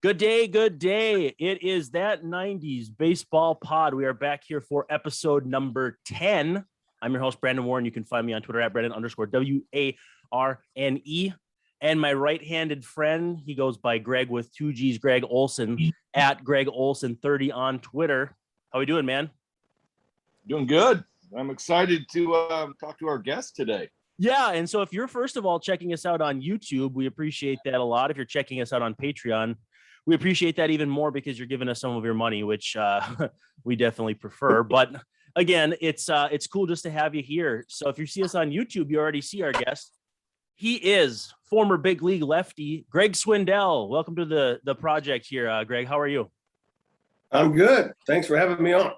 Good day, good day. It is that 90s baseball pod. We are back here for episode number 10. I'm your host, Brandon Warren. You can find me on Twitter at Brandon_WARNE. And my right-handed friend, he goes by Greg with 2 G's, Greg Olson, at Greg Olson 30 on Twitter. How we doing, man? Doing good. I'm excited to talk to our guest today. Yeah, and so if you're first of all checking us out on YouTube, we appreciate that a lot. If you're checking us out on Patreon, we appreciate that even more because you're giving us some of your money, which we definitely prefer. But again, it's cool just to have you here. So if you see us on YouTube, you already see our guest. He is former big league lefty, Greg Swindell. Welcome to the project here, Greg. How are you? I'm good. Thanks for having me on.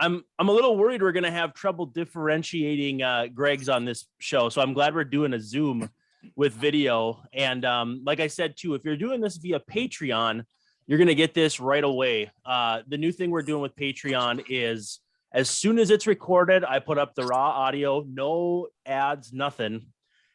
I'm a little worried we're going to have trouble differentiating Greg's on this show. So I'm glad we're doing a Zoom with video. And like I said, too, if you're doing this via Patreon, you're going to get this right away. The new thing we're doing with Patreon is as soon as it's recorded, I put up the raw audio, no ads, nothing.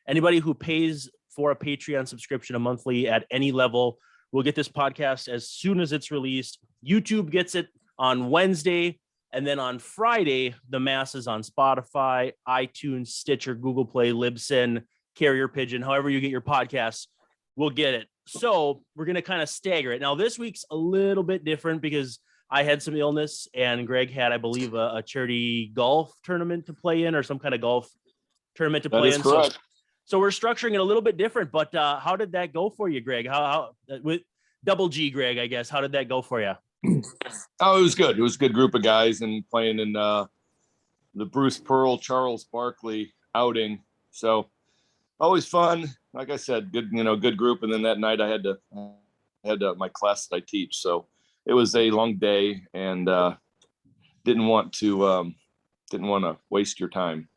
Anybody who pays for a Patreon subscription, a monthly at any level, will get this podcast as soon as it's released. YouTube gets it on Wednesday. And then on Friday, the masses on Spotify, iTunes, Stitcher, Google Play, Libsyn, Carrier Pigeon, however you get your podcasts, we'll get it. So we're going to kind of stagger it. Now, this week's a little bit different because I had some illness and Greg had, I believe, a charity golf tournament to play in or some kind of golf tournament to play in. So we're structuring it a little bit different. But how did that go for you, Greg? How with double G, Greg, I guess. How did that go for you? Oh, it was good. It was a good group of guys and playing in the Bruce Pearl, Charles Barkley outing. So always fun. Like I said, good group. And then that night I had my class that I teach. So it was a long day and didn't want to waste your time.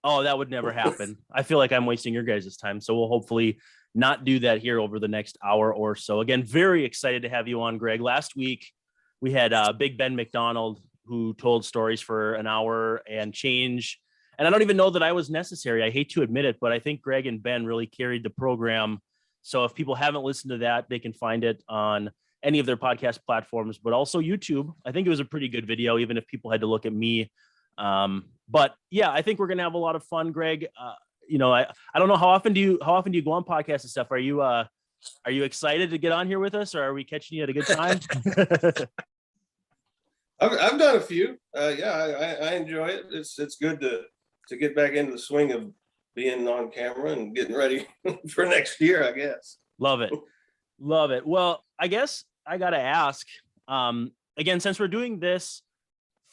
Oh, that would never happen. I feel like I'm wasting your guys' time. So we'll hopefully not do that here over the next hour or so. Again, very excited to have you on, Greg. Last week, we had Big Ben McDonald who told stories for an hour and change. And I don't even know that I was necessary. I hate to admit it, but I think Greg and Ben really carried the program. So if people haven't listened to that, they can find it on any of their podcast platforms, but also YouTube. I think it was a pretty good video, even if people had to look at me. But yeah, I think we're going to have a lot of fun, Greg. I don't know how often do you go on podcasts and stuff? Are you excited to get on here with us, or are we catching you at a good time? I've done a few. I enjoy it. It's good to get back into the swing of being on camera and getting ready for next year, I guess. Love it. Well, I guess I got to ask, again, since we're doing this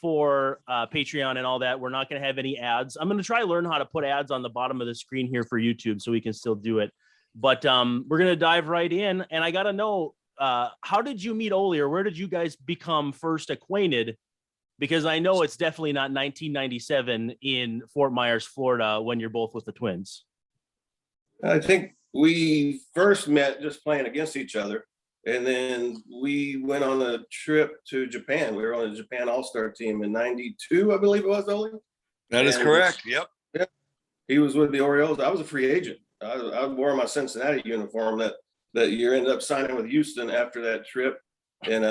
for Patreon and all that, we're not going to have any ads. I'm going to try to learn how to put ads on the bottom of the screen here for YouTube so we can still do it. But we're going to dive right in. And I got to know, how did you meet Oli, or where did you guys become first acquainted? Because I know it's definitely not 1997 in Fort Myers, Florida, when you're both with the Twins. I think we first met just playing against each other. And then we went on a trip to Japan. We were on a Japan All-Star team in 92, I believe it was, Oli. That is correct. Yep. Yeah. He was with the Orioles. I was a free agent. I wore my Cincinnati uniform that year, ended up signing with Houston after that trip. And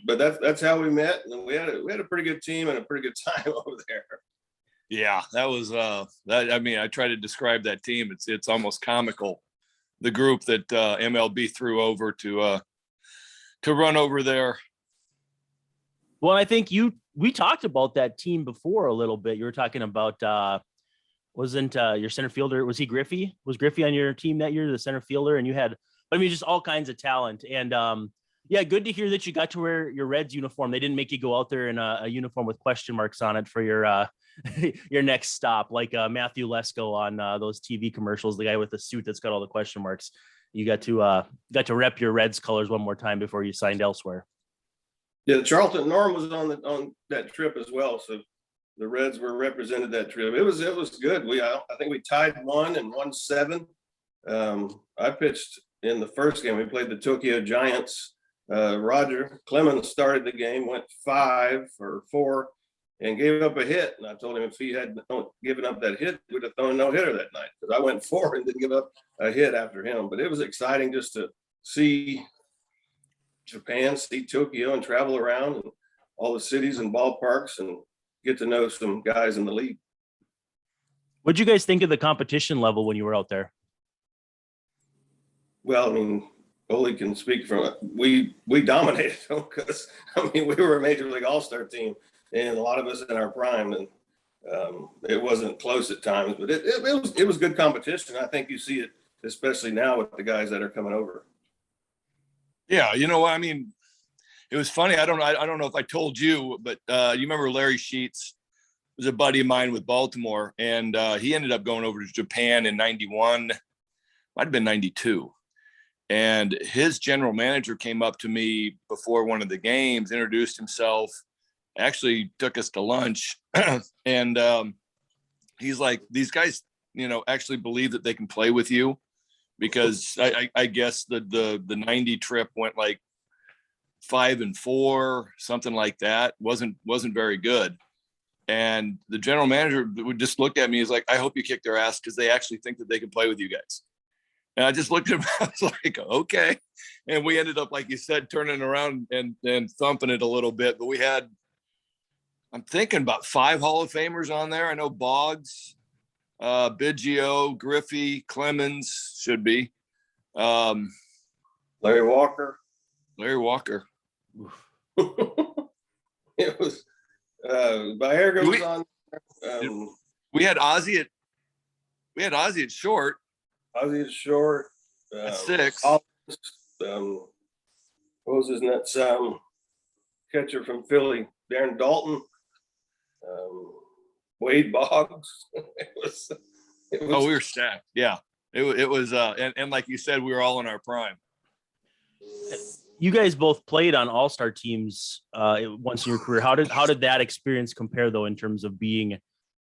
but that's how we met. And we had a pretty good team and a pretty good time over there. Yeah, that was I try to describe that team. It's almost comical. The group that MLB threw over to run over there. Well, I think we talked about that team before a little bit. You were talking about wasn't your center fielder, was he Griffey? Was Griffey on your team that year, the center fielder? And you had, just all kinds of talent. And yeah, good to hear that you got to wear your Reds uniform. They didn't make you go out there in a uniform with question marks on it for your your next stop, like Matthew Lesko on those TV commercials, the guy with the suit that's got all the question marks. You got to rep your Reds colors one more time before you signed elsewhere. Yeah, Charlton Norm was on that trip as well. So the Reds were represented that trip. It was good. I think we tied 1 and won 7. I pitched in the first game. We played the Tokyo Giants. Roger Clemens started the game, went 5 for 4, and gave up a hit. And I told him if he had given up that hit, we'd have thrown a no-hitter that night, because I went 4 and didn't give up a hit after him. But it was exciting just to see Japan, see Tokyo, and travel around and all the cities and ballparks and get to know some guys in the league. What'd you guys think of the competition level when you were out there? Well, I mean, Ole can speak from it. We dominated them because, I mean, we were a Major League All-Star team, and a lot of us in our prime, and it wasn't close at times, but it was good competition. I think you see it, especially now with the guys that are coming over. Yeah, you know what I mean. It was funny. I don't know if I told you, but you remember Larry Sheets was a buddy of mine with Baltimore, and he ended up going over to Japan in '91, might have been '92. And his general manager came up to me before one of the games, introduced himself, actually took us to lunch. And he's like, these guys, you know, actually believe that they can play with you, because I guess the 90 trip went like 5-4, something like that. Wasn't very good. And the general manager would just look at me. He's like, I hope you kick their ass, because they actually think that they can play with you guys. And I just looked at him. I was like, okay. And we ended up, like you said, turning around and thumping it a little bit. But we had, I'm thinking about 5 Hall of Famers on there. I know Boggs, Biggio, Griffey, Clemens should be. Larry Walker. It was Baerga was on. We had Ozzie at short. Ozzie is short. At 6. What was his nuts? Catcher from Philly, Darren Dalton. Wade Boggs. it was. Oh, we were stacked. Yeah, it was. And like you said, we were all in our prime. You guys both played on all-star teams once in your career. How did that experience compare, though, in terms of being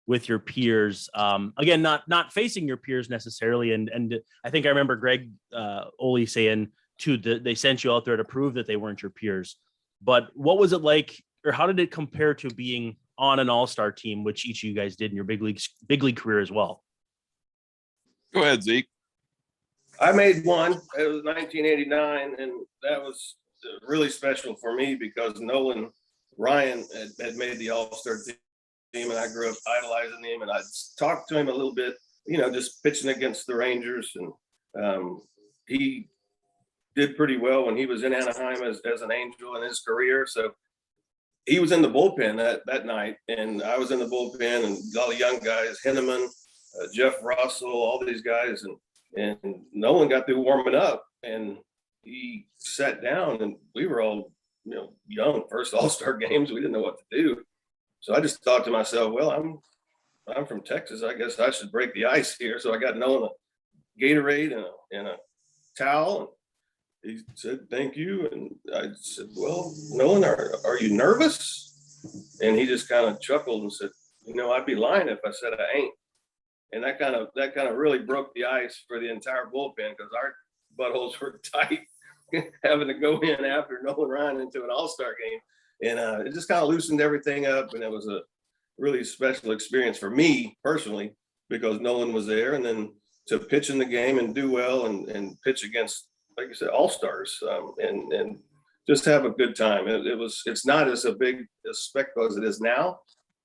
with your peers? Again, not facing your peers necessarily. And I think I remember Greg Ole saying too that they sent you out there to prove that they weren't your peers. But what was it like, or how did it compare to being on an all-star team, which each of you guys did in your big league career as well? Go ahead, Zeke. I made one. It was 1989, and that was really special for me because Nolan Ryan had made the All-Star team, and I grew up idolizing him. And I talked to him a little bit, you know, just pitching against the Rangers, and he did pretty well when he was in Anaheim as an Angel in his career. So he was in the bullpen that night, and I was in the bullpen, and all the young guys, Henneman, Jeff Russell, all these guys, and Nolan got through warming up, and he sat down, and we were all, you know, young, first All-Star games. We didn't know what to do. So I just thought to myself, well, I'm from Texas. I guess I should break the ice here. So I got Nolan a Gatorade and a towel. And he said, thank you. And I said, well, Nolan, are you nervous? And he just kind of chuckled and said, you know, I'd be lying if I said I ain't. And that kind of really broke the ice for the entire bullpen, because our buttholes were tight, having to go in after Nolan Ryan into an All-Star game. And it just kind of loosened everything up. And it was a really special experience for me personally, because Nolan was there, and then to pitch in the game and do well and pitch against, like I said, All-Stars, and just have a good time. It's not as a big a spectacle as it is now,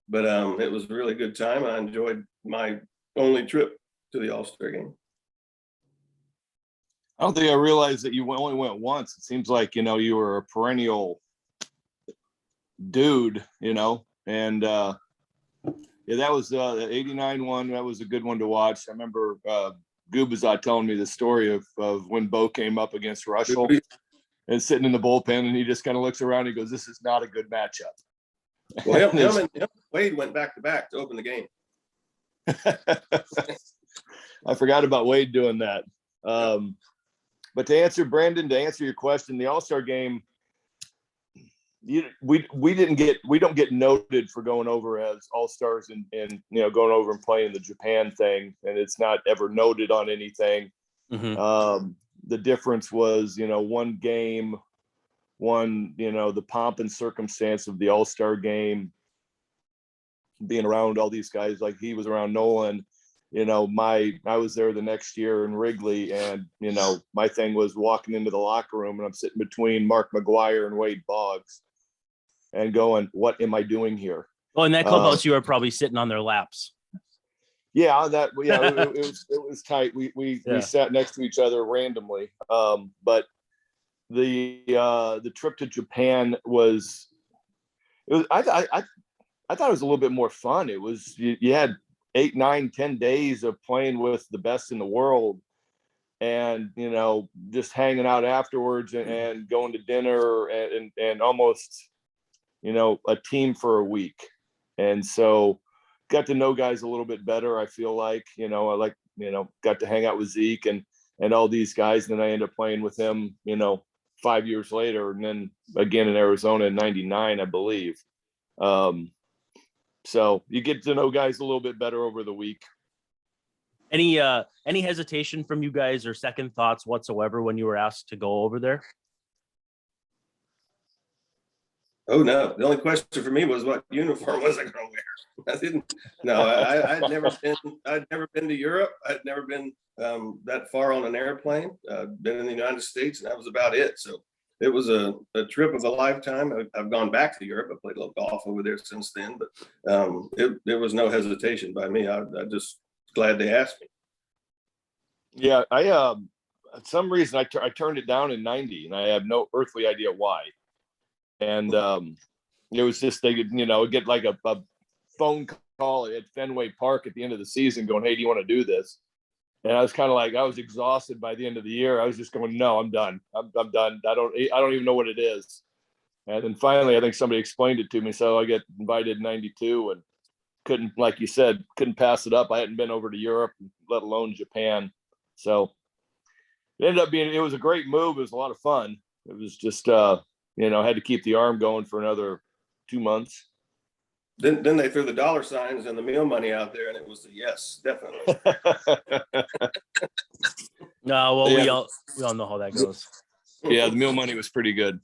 but it was a really good time. I enjoyed my only trip to the All-Star game. I don't think I realized that you only went once. It seems like, you know, you were a perennial dude, you know, and yeah, that was the 89 one. That was a good one to watch. I remember Gubazat telling me the story of when Bo came up against Russell and sitting in the bullpen, and he just kind of looks around and he goes, this is not a good matchup. Well, him and Wade went back to back to open the game. I forgot about Wade doing that. But to answer your question, the All-Star game, we don't get noted for going over as All-Stars and you know, going over and playing the Japan thing, and it's not ever noted on anything. Mm-hmm. The difference was, you know, one game, you know, the pomp and circumstance of the All-Star game, being around all these guys, like he was around Nolan, I was there the next year in Wrigley, and, my thing was walking into the locker room and I'm sitting between Mark McGuire and Wade Boggs and going, what am I doing here? Well, in that clubhouse, you were probably sitting on their laps. Yeah, it was tight. We sat next to each other randomly. But the trip to Japan I thought it was a little bit more fun. It was, you had 8, 9, 10 days of playing with the best in the world, and, just hanging out afterwards and going to dinner and almost, a team for a week. And so got to know guys a little bit better. I feel like, got to hang out with Zeke and all these guys. And then I ended up playing with him, 5 years later, and then again in Arizona in '99, I believe. So you get to know guys a little bit better over the week. Any hesitation from you guys or second thoughts whatsoever when you were asked to go over there? Oh no! The only question for me was what uniform was I going to wear. I didn't. No, I'd never been. I'd never been to Europe. I'd never been that far on an airplane. Been in the United States, and that was about it. So it was a trip of a lifetime. I've gone back to Europe. I played a little golf over there since then, but there was no hesitation by me. I just glad they asked me. Yeah, I some reason I turned it down in '90, and I have no earthly idea why. And it was just, they could, get like a phone call at Fenway Park at the end of the season going, hey, do you want to do this? And I was kind of like, I was exhausted by the end of the year. I was just going, no, I'm done. I'm done. I don't even know what it is. And then finally, I think somebody explained it to me. So I get invited in '92 and couldn't, like you said, couldn't pass it up. I hadn't been over to Europe, let alone Japan. So it ended up being, it was a great move. It was a lot of fun. It was just, had to keep the arm going for another 2 months. Then they threw the dollar signs and the meal money out there, and it was a yes, definitely. No, well, we all know how that goes. Yeah, the meal money was pretty good.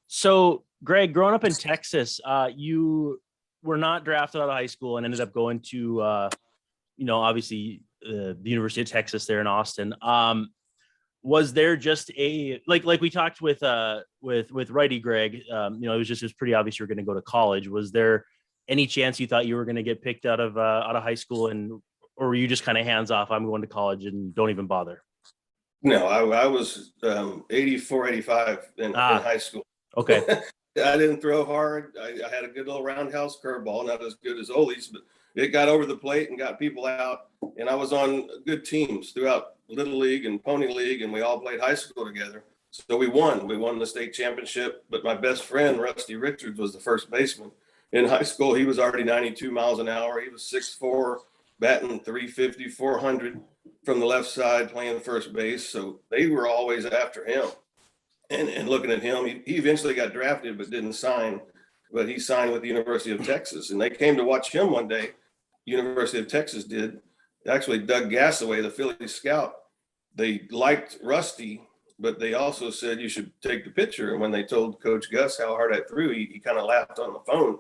So, Greg, growing up in Texas, you were not drafted out of high school and ended up going to, obviously the University of Texas there in Austin. Was there just a like we talked with righty Greg, it was pretty obvious you were going to go to college. Was there any chance you thought you were going to get picked out of high school, or were you just kind of hands off? I'm going to college and don't even bother. No, I was 84, 85 in high school. Okay. I didn't throw hard. I had a good little roundhouse curveball, not as good as Ole's, but it got over the plate and got people out. And I was on good teams throughout Little League and Pony League, and we all played high school together. So we won the state championship. But my best friend, Rusty Richards, was the first baseman. In high school, he was already 92 miles an hour. He was 6'4", batting 350, 400 from the left side, playing first base. So they were always after him. And looking at him, he eventually got drafted but didn't sign. But he signed with the University of Texas. And they came to watch him one day. University of Texas did. Actually, Doug Gassaway, the Philly scout, they liked Rusty, but they also said you should take the picture. And when they told Coach Gus how hard I threw, he kind of laughed on the phone.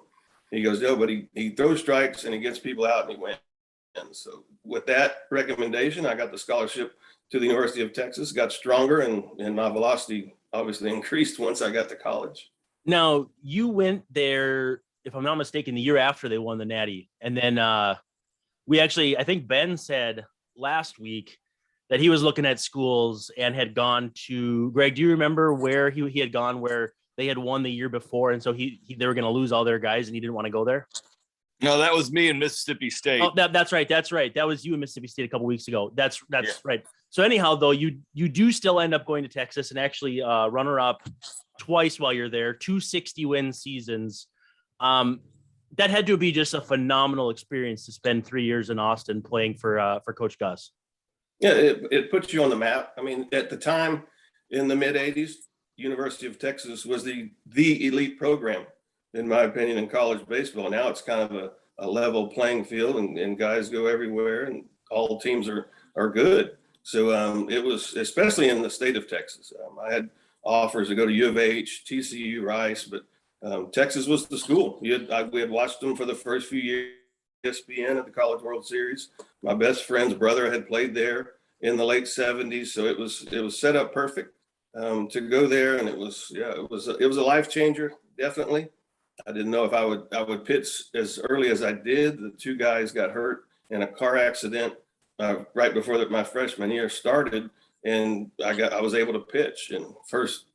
He goes, no, but he throws strikes and he gets people out, and he went. And so with that recommendation, I got the scholarship to the University of Texas, got stronger, and my velocity obviously increased once I got to college. Now, you went there, if I'm not mistaken, the year after they won the Natty. And then I think Ben said last week that he was looking at schools and had gone to, Greg, do you remember where he had gone where they had won the year before? And so they were going to lose all their guys and he didn't want to go there? No, that was me in Mississippi State. Oh, that's right. That was you in Mississippi State a couple weeks ago. That's right. So anyhow, though, you do still end up going to Texas and actually runner up twice while you're there, 260 win seasons. That had to be just a phenomenal experience to spend 3 years in Austin playing for Coach Gus. Yeah, it puts you on the map. I mean, at the time in the mid 80s, University of Texas was the elite program, in my opinion, in college baseball. Now it's kind of a level playing field, and guys go everywhere, and all teams are good. So it was, especially in the state of Texas. I had offers to go to U of H, TCU, Rice, but Texas was the school. We had watched them for the first few years. ESPN at the College World Series. My best friend's brother had played there in the late 70s, so it was set up perfect to go there, and it was a life changer, definitely. I didn't know if I would pitch as early as I did. The two guys got hurt in a car accident right before my freshman year started, and I was able to pitch. And first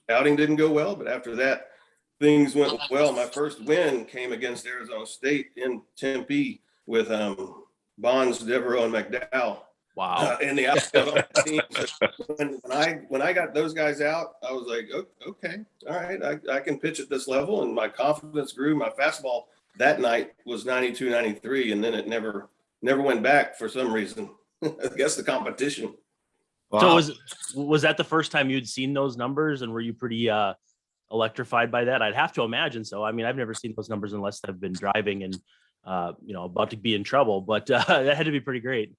outing didn't go well, but after that, things went well. My first win came against Arizona State in Tempe with Bonds, Devereaux, and McDowell. Wow. In the outfield on the team. So when I got those guys out, I was like, okay, all right, I can pitch at this level, and my confidence grew. My fastball that night was 92, 93, and then it never went back for some reason. I guess the competition. Wow. So was that the first time you'd seen those numbers, and were you pretty electrified by that? I'd have to imagine so. I mean, I've never seen those numbers unless I've been driving and about to be in trouble, but that had to be pretty great.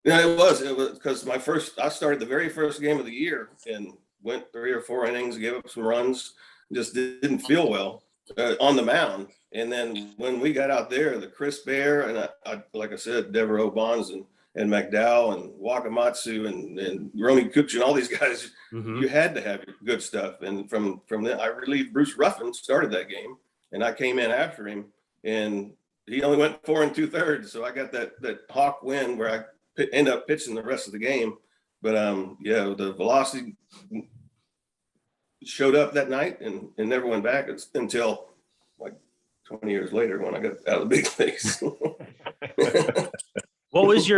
Yeah, it was because I started the very first game of the year and went 3 or 4 innings, gave up some runs, just didn't feel well on the mound. And then when we got out there, the crisp air, and I like I said, Devereaux, Bonds, and McDowell, and Wakamatsu, and Romy Kuch, and all these guys, you had to have good stuff. And from then, I relieved Bruce Ruffin, started that game, and I came in after him, and he only went 4 2/3. So I got that hawk win where I end up pitching the rest of the game. But the velocity showed up that night and never went back until like 20 years later when I got out of the big leagues. What was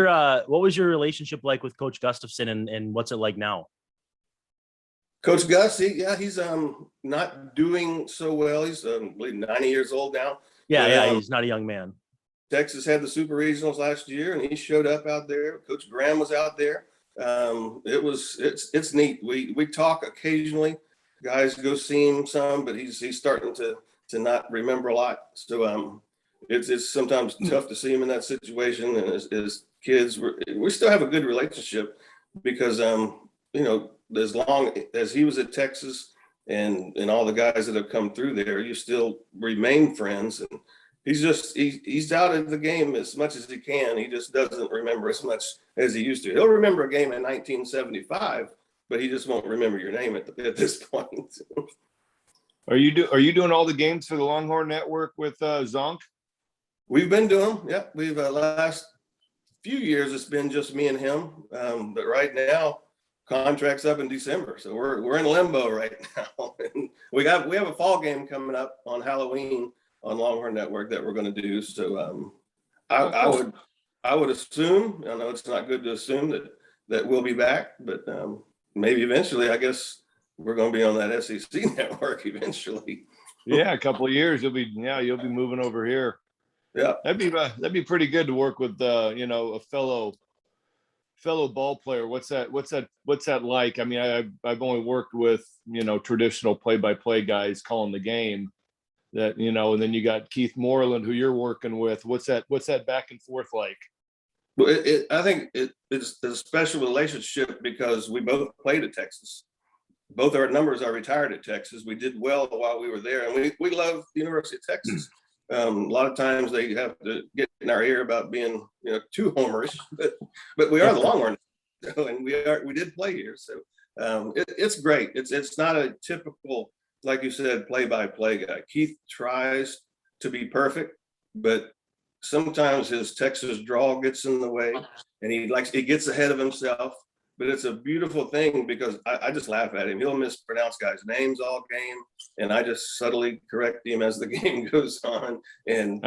your relationship like with Coach Gustafson, and what's it like now? Coach Gus, he's not doing so well. He's I believe 90 years old now. Yeah, he's not a young man. Texas had the Super Regionals last year, and he showed up out there. Coach Graham was out there. It's neat. We talk occasionally. Guys go see him some, but he's starting to not remember a lot. So it's sometimes tough to see him in that situation. And as kids, we still have a good relationship because as long as he was at Texas and all the guys that have come through there, you still remain friends. And he's out of the game as much as he can. He just doesn't remember as much as he used to. He'll remember a game in 1975, but he just won't remember your name at this point. Are you doing all the games for the Longhorn Network with Zonk? We've been doing them. Yeah, we've last few years it's been just me and him. But right now, contract's up in December, so we're in limbo right now. And we have a fall game coming up on Halloween on Longhorn Network that we're going to do. So I would assume, I know it's not good to assume that we'll be back, but maybe eventually, I guess we're going to be on that SEC network eventually. Yeah, a couple of years you'll be moving over here. Yeah, that'd be pretty good to work with a fellow ball player. What's that like? I mean, I've only worked with traditional play-by-play guys calling the game. That and then you got Keith Moreland who you're working with. What's that back and forth like? Well, I think it's a special relationship because we both played at Texas. Both our numbers are retired at Texas. We did well while we were there, and we love the University of Texas. A lot of times they have to get in our ear about being too homerish, but we are the Longhorn, and we did play here, so it's great. It's not a typical, like you said, play-by-play guy. Keith tries to be perfect, but sometimes his Texas drawl gets in the way, and he gets ahead of himself. But it's a beautiful thing because I just laugh at him. He'll mispronounce guys' names all game, and I just subtly correct him as the game goes on. And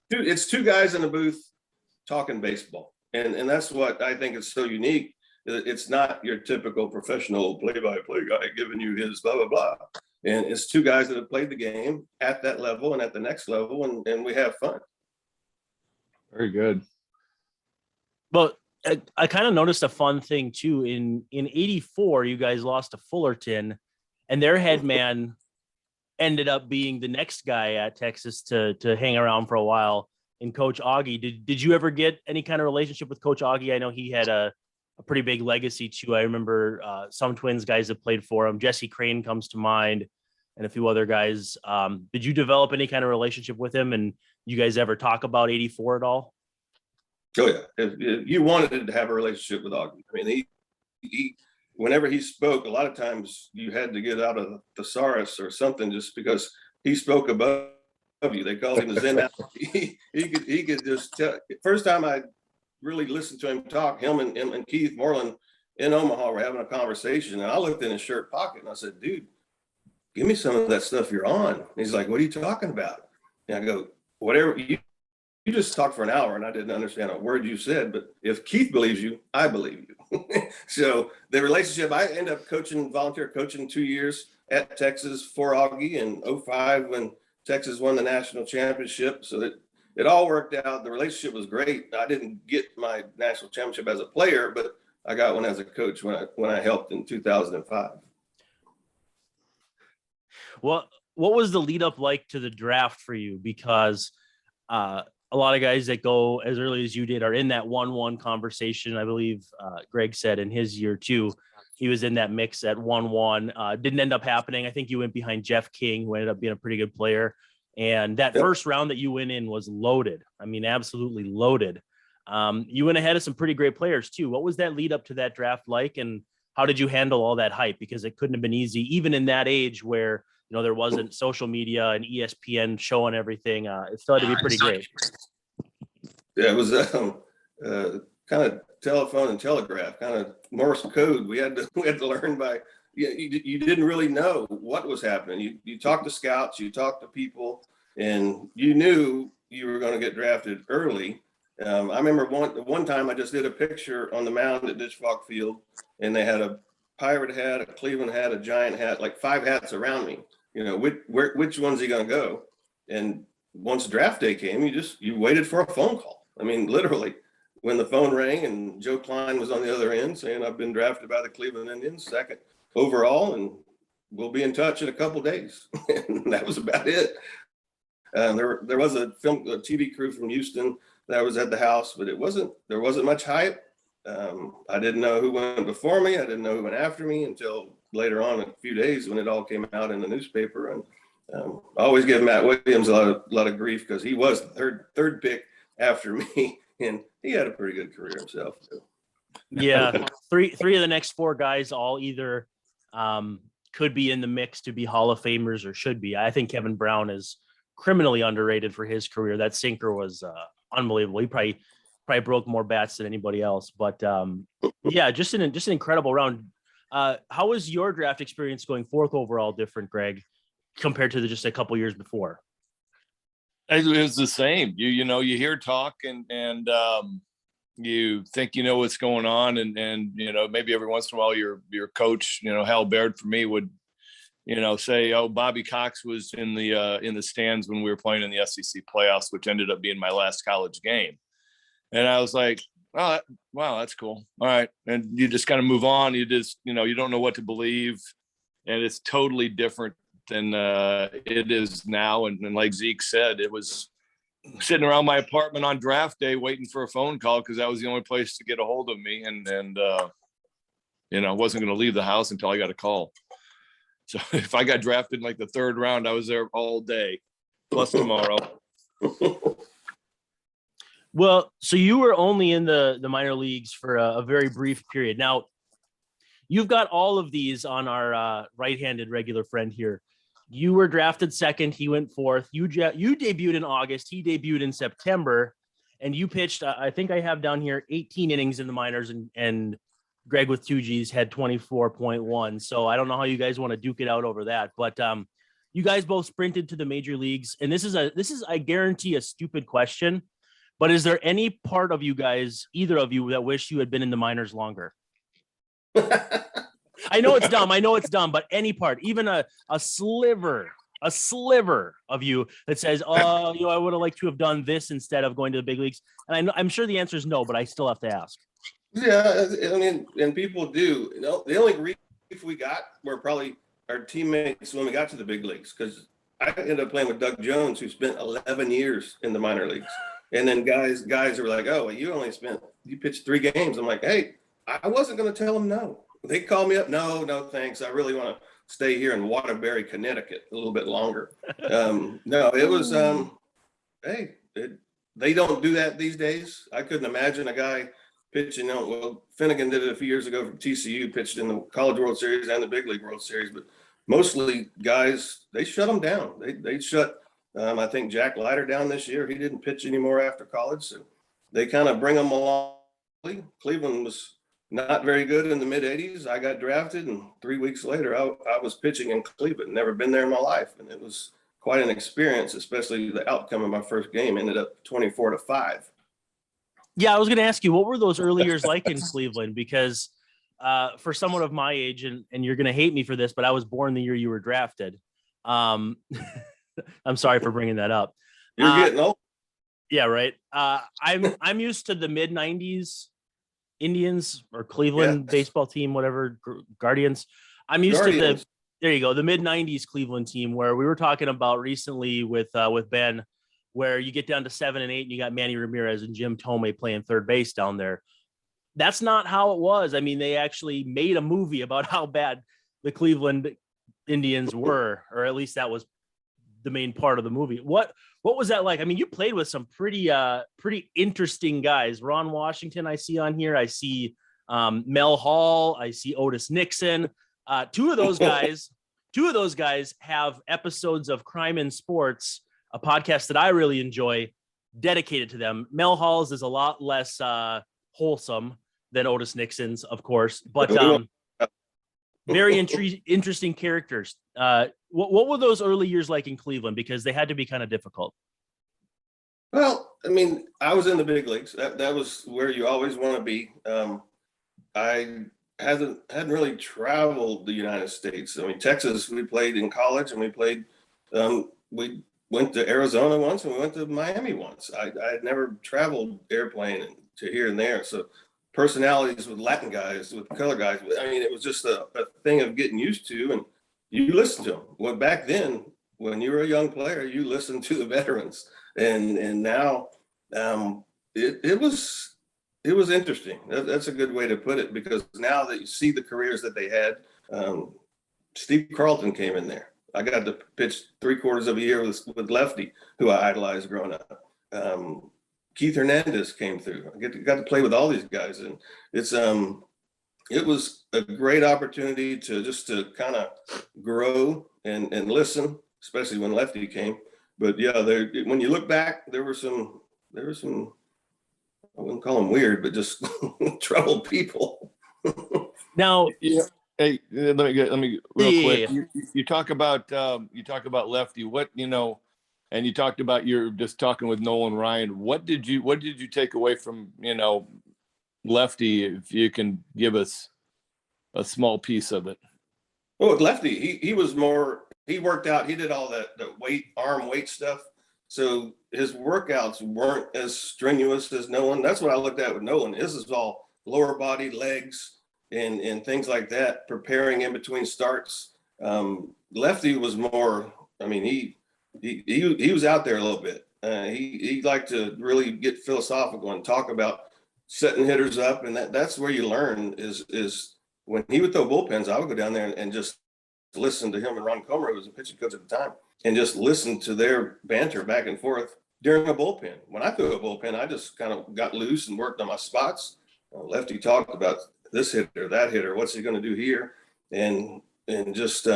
it's two guys in the booth talking baseball, and that's what I think is so unique. It's not your typical professional play-by-play guy giving you his blah blah blah. And it's two guys that have played the game at that level and at the next level, and we have fun. Very good. But I kind of noticed a fun thing too. In '84, you guys lost to Fullerton, and their head man ended up being the next guy at Texas to hang around for a while. And Coach Augie, did you ever get any kind of relationship with Coach Augie? I know he had a pretty big legacy too. I remember some Twins guys that played for him. Jesse Crane comes to mind. and a few other guys. Did you develop any kind of relationship with him, and you guys ever talk about 84 at all? Oh yeah, if you wanted to have a relationship with Augie. I mean, he whenever he spoke, a lot of times you had to get out of the thesaurus or something just because he spoke above you. They called him the Zen. He could just tell. First time I really listened to him talk, him and Keith Moreland in Omaha were having a conversation, and I looked in his shirt pocket and I said, "Dude, give me some of that stuff you're on." And he's like, "What are you talking about?" And I go, "Whatever you just talked for an hour and I didn't understand a word you said, but if Keith believes you, I believe you." So the relationship, I ended up volunteer coaching 2 years at Texas for Augie in 05 when Texas won the national championship. So it all worked out. The relationship was great. I didn't get my national championship as a player, but I got one as a coach when I helped in 2005. Well, what was the lead up like to the draft for you? Because a lot of guys that go as early as you did are in that 1-1 conversation. I believe Greg said in his year too, he was in that mix at 1-1. Didn't end up happening. I think you went behind Jeff King, who ended up being a pretty good player. And that first round that you went in was loaded. I mean, absolutely loaded. You went ahead of some pretty great players too. What was that lead up to that draft like? And how did you handle all that hype? Because it couldn't have been easy, even in that age where, you know, there wasn't social media and ESPN showing everything. It still had to be pretty great. Yeah, it was kind of telephone and telegraph, kind of Morse code. We had to learn by. You didn't really know what was happening. You talked to scouts, you talked to people, and you knew you were going to get drafted early. I remember one time I just did a picture on the mound at Ditchfalk Field, and they had a Pirate hat, a Cleveland hat, a Giant hat, like 5 hats around me. You know, which one's he going to go? And once draft day came, you waited for a phone call. I mean, literally, when the phone rang and Joe Klein was on the other end saying, "I've been drafted by the Cleveland Indians, 2nd overall, and we'll be in touch in a couple days." And that was about it. There was a TV crew from Houston that was at the house, but there wasn't much hype. I didn't know who went before me. I didn't know who went after me until later on, a few days when it all came out in the newspaper. And I always give Matt Williams a lot of grief because he was the third pick after me, and he had a pretty good career himself too. Yeah, three of the next 4 guys all either could be in the mix to be Hall of Famers or should be. I think Kevin Brown is criminally underrated for his career. That sinker was unbelievable. He probably broke more bats than anybody else. But yeah, just an incredible round. How was your draft experience going 4th overall different, Greg, compared to just a couple years before? It was the same. You know, you hear talk and you think you know what's going on, and you know, maybe every once in a while your coach, you know, Hal Baird for me would, you know, say, "Oh, Bobby Cox was in the stands when we were playing in the SEC playoffs," which ended up being my last college game. And I was like, "Oh, wow, that's cool. All right." And you just kind of move on. You just, you know, you don't know what to believe, and it's totally different than it is now. And like Zeke said, it was sitting around my apartment on draft day waiting for a phone call because that was the only place to get a hold of me. And you know, I wasn't going to leave the house until I got a call. So if I got drafted in like the 3rd round, I was there all day, plus tomorrow. Well, so you were only in the minor leagues for a very brief period. Now, you've got all of these on our right-handed regular friend here. You were drafted 2nd. He went 4th. You debuted in August. He debuted in September. And you pitched, I think I have down here, 18 innings in the minors. And Greg with 2 Gs had 24.1. So I don't know how you guys want to duke it out over that. But you guys both sprinted to the major leagues. And this is, I guarantee, a stupid question. But is there any part of you guys, either of you, that wish you had been in the minors longer? I know it's dumb, but any part, even a sliver of you that says, "Oh, you know, I would have liked to have done this instead of going to the big leagues." And I'm sure the answer is no, but I still have to ask. Yeah, I mean, and people do. You know, the only grief we got were probably our teammates when we got to the big leagues, because I ended up playing with Doug Jones, who spent 11 years in the minor leagues. And then guys are like, "Oh, well, you pitched 3 games." I'm like, "Hey, I wasn't going to tell them no." they called me up. No, thanks. I really want to stay here in Waterbury, Connecticut a little bit longer. No, it was, hey, they don't do that these days. I couldn't imagine a guy pitching. Well, Finnegan did it a few years ago from TCU, pitched in the College World Series and the Big League World Series, but mostly guys, they shut them down. They shut, I think Jack Leiter down this year. He didn't pitch anymore after college. So they kind of bring them along. Cleveland was not very good in the mid 80s. I got drafted, and 3 weeks later, I was pitching in Cleveland. Never been there in my life. And it was quite an experience, especially the outcome of my first game ended up 24-5. Yeah, I was going to ask you, what were those early years like in Cleveland? Because for someone of my age, and you're going to hate me for this, but I was born the year you were drafted. I'm sorry for bringing that up. You're getting old. Yeah, right. I'm used to the mid 90s Indians or Cleveland baseball team, whatever, Guardians. I'm used to there you go, the mid 90s Cleveland team where we were talking about recently with Ben, where you get down to 7 and 8 and you got Manny Ramirez and Jim Tomei playing third base down there. That's not how it was. I mean, they actually made a movie about how bad the Cleveland Indians were, or at least that was the main part of the movie. What was that like? I mean, you played with some pretty interesting guys. Ron Washington, I see on here. I see Mel Hall. I see Otis Nixon. Two of those guys have episodes of Crime in Sports, a podcast that I really enjoy, dedicated to them. Mel Hall's is a lot less wholesome than Otis Nixon's, of course, but very interesting characters. What were those early years like in Cleveland? Because they had to be kind of difficult. Well, I mean, I was in the big leagues. That was where you always want to be. I hadn't really traveled the United States. I mean, Texas, we played in college, and we played. We went to Arizona once, and we went to Miami once. I had never traveled airplane to here and there. So personalities with Latin guys, with color guys. I mean, it was just a thing of getting used to, and you listen to them. Well, back then, when you were a young player, you listened to the veterans, and now it was interesting. That's a good way to put it, because now that you see the careers that they had, Steve Carlton came in there. I got to pitch 3/4 of a year with Lefty, who I idolized growing up. Keith Hernandez came through. I got to play with all these guys, and it was a great opportunity to kind of grow and listen, especially when Lefty came. But yeah, when you look back, there were some, I wouldn't call them weird, but just troubled people. Now, yeah. Hey, let me real quick. You talk about Lefty. What, and you talked about you're just talking with Nolan Ryan. What did you take away from Lefty? If you can give us a small piece of it. Well, with Lefty, he was more. He worked out. He did all the arm weight stuff. So his workouts weren't as strenuous as Nolan. That's what I looked at with Nolan. His is all lower body, legs, and things like that, preparing in between starts. Lefty was more, I mean, he was out there a little bit. He liked to really get philosophical and talk about setting hitters up. And that's where you learn is when he would throw bullpens, I would go down there and just listen to him and Ron Comer, who was a pitching coach at the time, and just listen to their banter back and forth during a bullpen. When I threw a bullpen, I just kind of got loose and worked on my spots. Lefty talked about this hitter, that hitter, what's he going to do here? And just,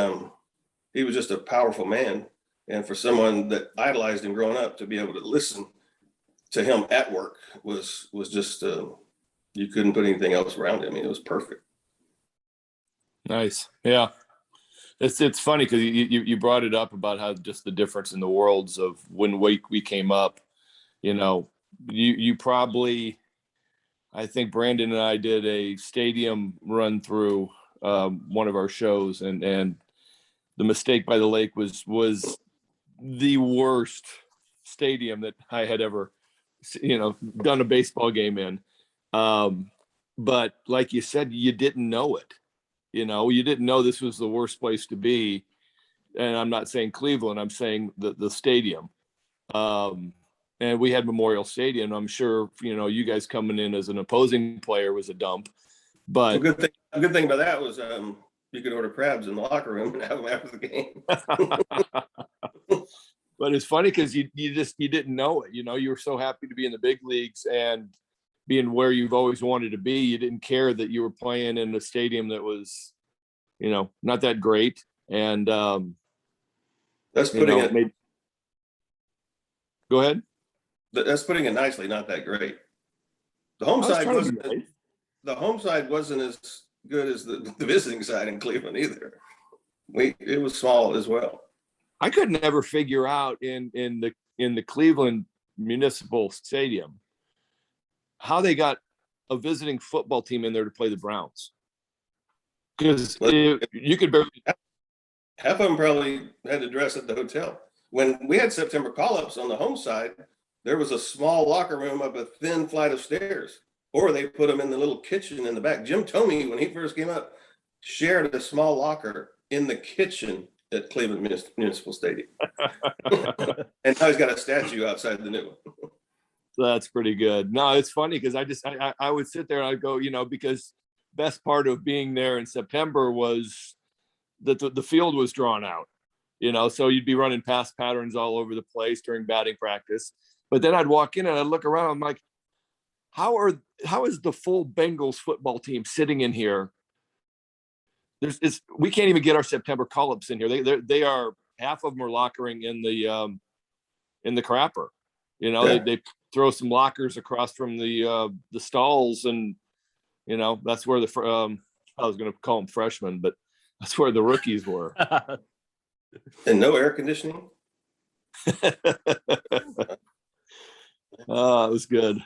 he was just a powerful man. And for someone that idolized him growing up, to be able to listen to him at work was just, you couldn't put anything else around him. I mean, it was perfect. Nice. Yeah. It's funny because you brought it up about how just the difference in the worlds of when we came up. You probably, I think Brandon and I did a stadium run through one of our shows, and the Mistake by the Lake was the worst stadium that I had ever done a baseball game in. But like you said, you didn't know it. You didn't know this was the worst place to be. And I'm not saying Cleveland, I'm saying the stadium. And we had Memorial Stadium. I'm sure, you guys coming in as an opposing player was a dump. But a good thing about that was you could order crabs in the locker room and have them after the game. but it's funny because you didn't know it. You were so happy to be in the big leagues and being where you've always wanted to be. You didn't care that you were playing in a stadium that was, not that great. And that's putting it. Go ahead. That's putting it nicely. Not that great. The home side wasn't as good as the visiting side in Cleveland either. It was small as well. I could never figure out in the Cleveland Municipal Stadium how they got a visiting football team in there to play the Browns. Because you could barely. Half of them probably had to dress at the hotel. When we had September call-ups on the home side, there was a small locker room up a thin flight of stairs, or they put them in the little kitchen in the back. Jim Tomey, when he first came up, shared a small locker in the kitchen at Cleveland Municipal Stadium. And now he's got a statue outside the new one. That's pretty good. No, it's funny because I would sit there and I'd go, because best part of being there in September was that the field was drawn out, so you'd be running pass patterns all over the place during batting practice. But then I'd walk in and I'd look around. I'm like, how is the full Bengals football team sitting in here? We can't even get our September call-ups in here. They are, half of them are lockering in the crapper. They throw some lockers across from the stalls, and that's where I was going to call them freshmen, but that's where the rookies were. And no air conditioning. Oh, it was good.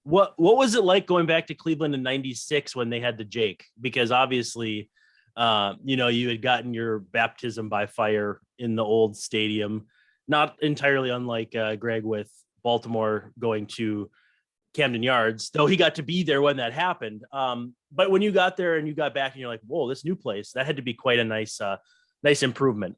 What was it like going back to Cleveland in '96 when they had the Jake? Because obviously, you had gotten your baptism by fire in the old stadium, not entirely unlike Gregg with Baltimore going to Camden Yards, though he got to be there when that happened. But when you got there and you got back and you're like, whoa, this new place, that had to be quite a nice improvement.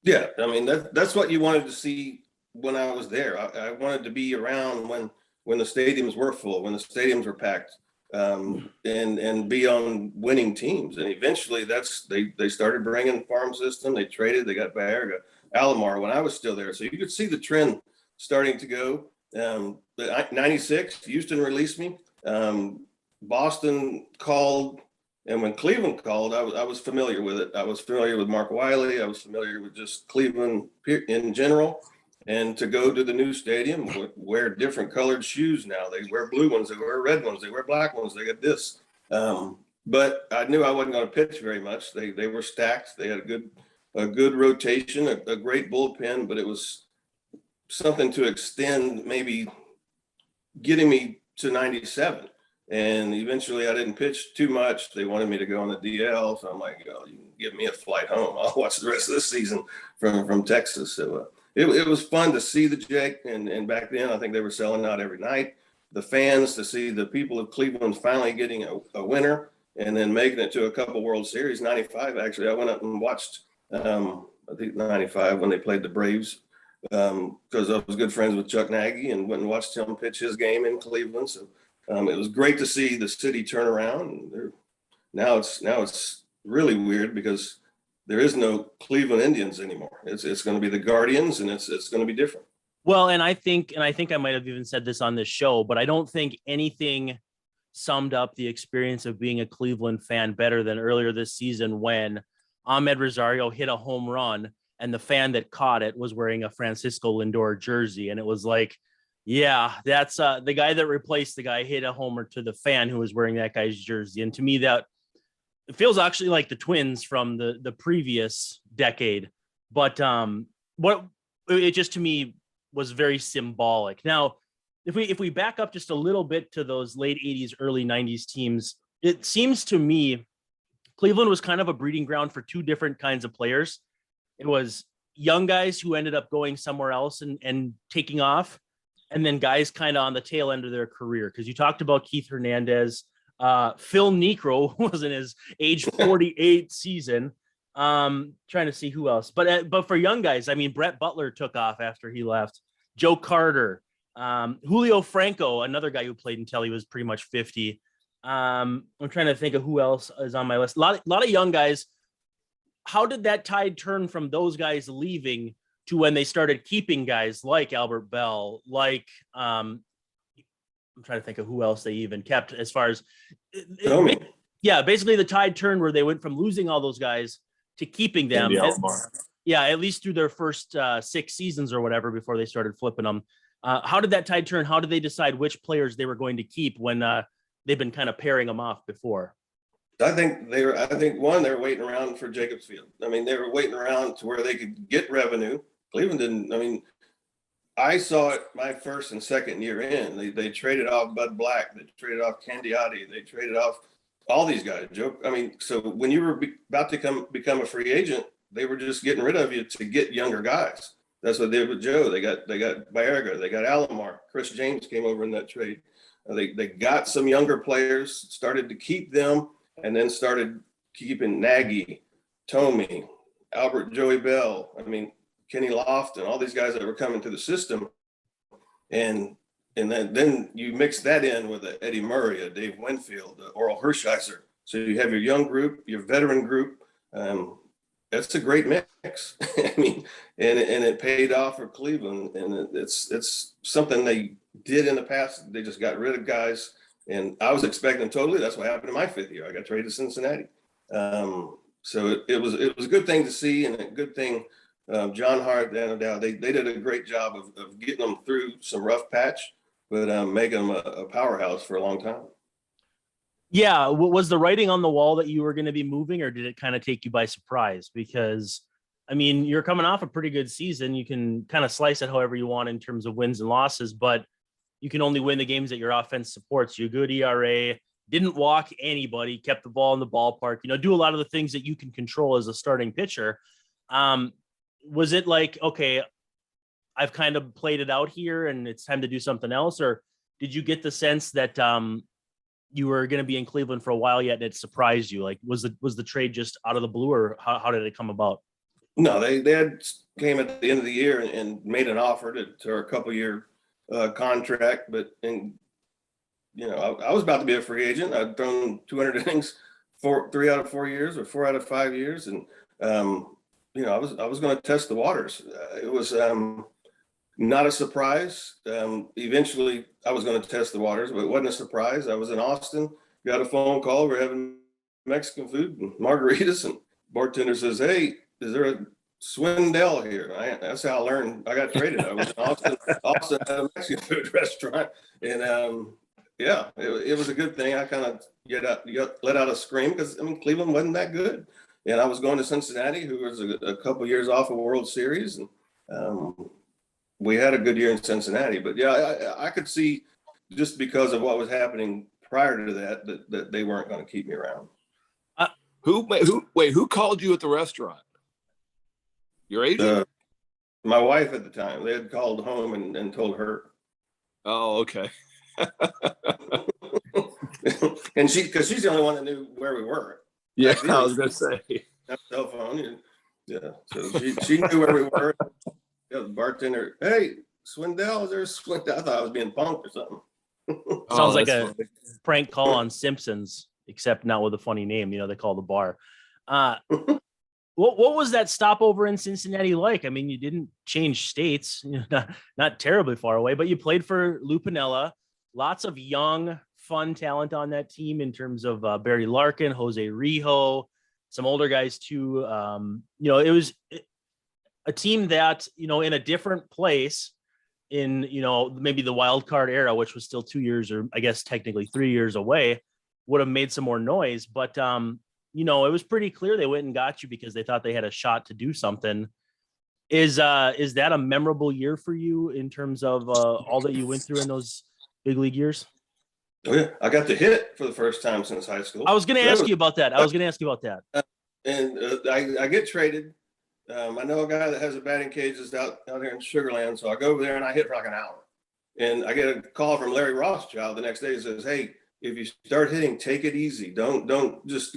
Yeah. I mean, that's what you wanted to see when I was there. I wanted to be around when the stadiums were full, when the stadiums were packed, and be on winning teams. And eventually they started bringing farm system. They traded, they got Baerga, Alomar when I was still there. So you could see the trend starting to go. 96, Houston released me. Boston called, and when Cleveland called, I was familiar with it. I was familiar with Mark Wiley. I was familiar with just Cleveland in general. And to go to the new stadium, wear different colored shoes now. They wear blue ones, they wear red ones, they wear black ones, they got this. But I knew I wasn't going to pitch very much. They were stacked. They had a good rotation, a great bullpen, but it was something to extend, maybe getting me to 97. And eventually I didn't pitch too much. They wanted me to go on the DL. So I'm like, oh, you can give me a flight home. I'll watch the rest of this season from Texas. So it was fun to see the Jake. And back then, I think they were selling out every night. The fans, to see the people of Cleveland finally getting a winner and then making it to a couple World Series. 95, actually, I went up and watched, I think 95 when they played the Braves, because I was good friends with Chuck Nagy and went and watched him pitch his game in Cleveland. So it was great to see the city turn around. And now it's really weird because there is no Cleveland Indians anymore. It's going to be the Guardians, and it's going to be different. Well, and I think I might have even said this on this show, but I don't think anything summed up the experience of being a Cleveland fan better than earlier this season when Ahmed Rosario hit a home run and the fan that caught it was wearing a Francisco Lindor jersey. And it was like, yeah, that's the guy that replaced the guy hit a homer to the fan who was wearing that guy's jersey. And to me, that it feels actually like the Twins from the previous decade. But what it just to me was very symbolic. Now, if we back up just a little bit to those late 80s, early 90s teams, it seems to me Cleveland was kind of a breeding ground for two different kinds of players. It was young guys who ended up going somewhere else and taking off, and then guys kind of on the tail end of their career. Because you talked about Keith Hernandez. Phil Niekro was in his age 48 season. Trying to see who else. But for young guys, I mean, Brett Butler took off after he left. Joe Carter. Julio Franco, another guy who played until he was pretty much 50. I'm trying to think of who else is on my list. A lot of young guys. How did that tide turn from those guys leaving to when they started keeping guys like Albert Bell, like I'm trying to think of who else they even kept as far as basically the tide turned where they went from losing all those guys to keeping them. At least through their first 6 seasons or whatever before they started flipping them. How did that tide turn? How did they decide which players they were going to keep when they've been kind of pairing them off before? I think they were waiting around for Jacobs Field. I mean, they were waiting around to where they could get revenue. Cleveland didn't. I mean, I saw it my first and second year in. They traded off Bud Black. They traded off Candiotti. They traded off all these guys. I mean, so when you were about to become a free agent, they were just getting rid of you to get younger guys. That's what they did with Joe. They got Baerga. They got Alomar. Chris James came over in that trade. They got some younger players, started to keep them, and then started keeping Nagy, Tomey, Albert Joey Bell. I mean, Kenny Lofton, all these guys that were coming to the system. And then you mix that in with a Eddie Murray, a Dave Winfield, a Oral Hershiser. So you have your young group, your veteran group. That's a great mix. I mean, and it paid off for Cleveland. And it's something they did in the past. They just got rid of guys. And I was expecting totally. That's what happened in my 5th year. I got traded to Cincinnati. So it was a good thing to see, and a good thing. John Hart, no doubt, they did a great job of getting them through some rough patch, but making them a powerhouse for a long time. Yeah. Was the writing on the wall that you were going to be moving, or did it kind of take you by surprise? Because, I mean, you're coming off a pretty good season. You can kind of slice it however you want in terms of wins and losses, but you can only win the games that your offense supports you. Good ERA, didn't walk anybody, kept the ball in the ballpark, do a lot of the things that you can control as a starting pitcher. Was it like, okay, I've kind of played it out here and it's time to do something else? Or did you get the sense that you were going to be in Cleveland for a while yet and it surprised you? Like, was the trade just out of the blue, or how did it come about? No, they came at the end of the year and made an offer to a couple-year contract, but I was about to be a free agent. I'd thrown 200 innings 3 out of 4 years or 4 out of 5 years, and I was going to test the waters. It was not a surprise. Eventually, I was going to test the waters, but it wasn't a surprise. I was in Austin, got a phone call. We're having Mexican food and margaritas, and bartender says, "Hey, is there a Swindell here?" That's how I learned I got traded. I was in Austin at a Mexican food restaurant, and it was a good thing. I kind of let out a scream because Cleveland wasn't that good, and I was going to Cincinnati, who was a couple years off a World Series, and we had a good year in Cincinnati. But I could see, just because of what was happening prior to that they weren't going to keep me around. Who called you at the restaurant? Your agent? My wife at the time. They had called home and told her. Oh, okay. And because she's the only one that knew where we were. Yeah, I was gonna say. Cell phone. So she knew where we were. The bartender, "Hey, Swindell, is there a Swindell?" I thought I was being punked or something. Sounds like a prank call on Simpsons, except not with a funny name. They call the bar. What was that stopover in Cincinnati like? I mean, you didn't change states, not terribly far away, but you played for Lou Piniella. Lots of young, fun talent on that team in terms of Barry Larkin, Jose Rijo, some older guys too. It was a team that, in a different place in, maybe the wild card era, which was still 2 years, or I guess technically 3 years away, would have made some more noise. But, it was pretty clear they went and got you because they thought they had a shot to do something. Is that a memorable year for you in terms of all that you went through in those big league years? Oh yeah, I got to hit for the first time since high school. I was going to ask you about that. And I get traded. I know a guy that has a batting cage just out here in Sugar Land, so I go over there and I hit for like an hour. And I get a call from Larry Rothschild the next day. He says, "Hey, if you start hitting, take it easy. Don't just."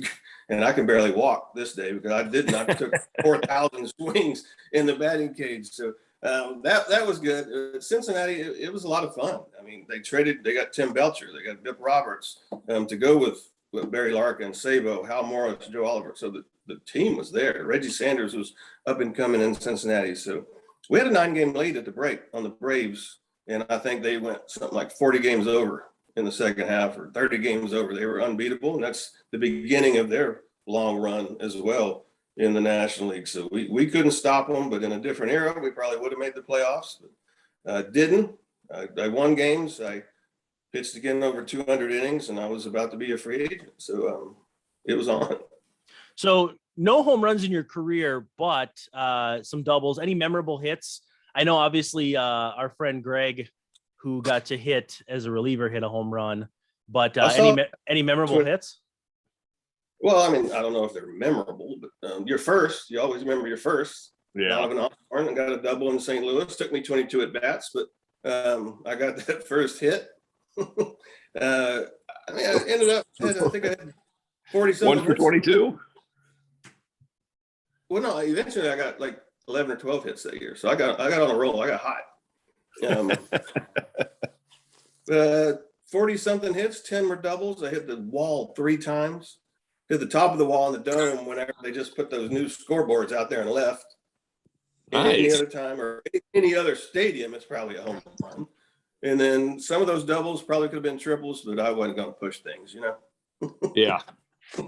And I can barely walk this day because I didn't. I took 4,000 swings in the batting cage. So That was good. Cincinnati, it was a lot of fun. I mean, they got Tim Belcher, they got Bip Roberts to go with Barry Larkin, Sabo, Hal Morris, Joe Oliver. So the team was there. Reggie Sanders was up and coming in Cincinnati. So we had a 9-game lead at the break on the Braves, and I think they went something like 40 games over in the second half, or 30 games over. They were unbeatable, and that's the beginning of their long run as well in the National League. So we couldn't stop them, but in a different era, we probably would have made the playoffs, but didn't. I won games. I pitched again over 200 innings, and I was about to be a free agent. So it was on. So no home runs in your career, but some doubles. Any memorable hits? I know obviously our friend Gregg, who got to hit as a reliever, hit a home run, but any memorable hits? Well, I mean, I don't know if they're memorable, but your first, you always remember your first. Yeah. Donovan Osborne, got a double in St. Louis. Took me 22 at bats, but I got that first hit. I ended up, I think I had 40 something. 1 for 22. Well, no, eventually I got like 11 or 12 hits that year. So I got on a roll. I got hot. 40 something hits, 10 were doubles. I hit the wall 3 times. Hit the top of the wall in the dome whenever they just put those new scoreboards out there and left. Nice. Any other time or any other stadium, it's probably a home run. And then some of those doubles probably could have been triples, but I wasn't going to push things, you know? Yeah.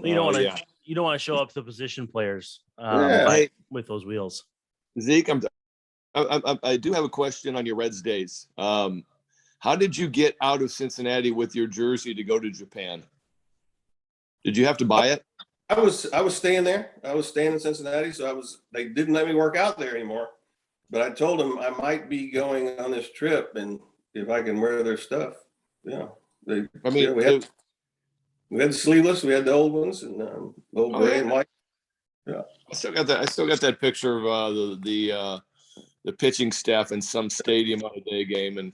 You don't want to show up to the position players with those wheels. Zeke, I do have a question on your Reds days. How did you get out of Cincinnati with your jersey to go to Japan? Did you have to buy it? I was staying there. I was staying in Cincinnati, so they didn't let me work out there anymore. But I told them I might be going on this trip, and if I can wear their stuff, we had the sleeveless, we had the old ones, and old gray and white. Yeah, I still got that picture of the pitching staff in some stadium on a day game, and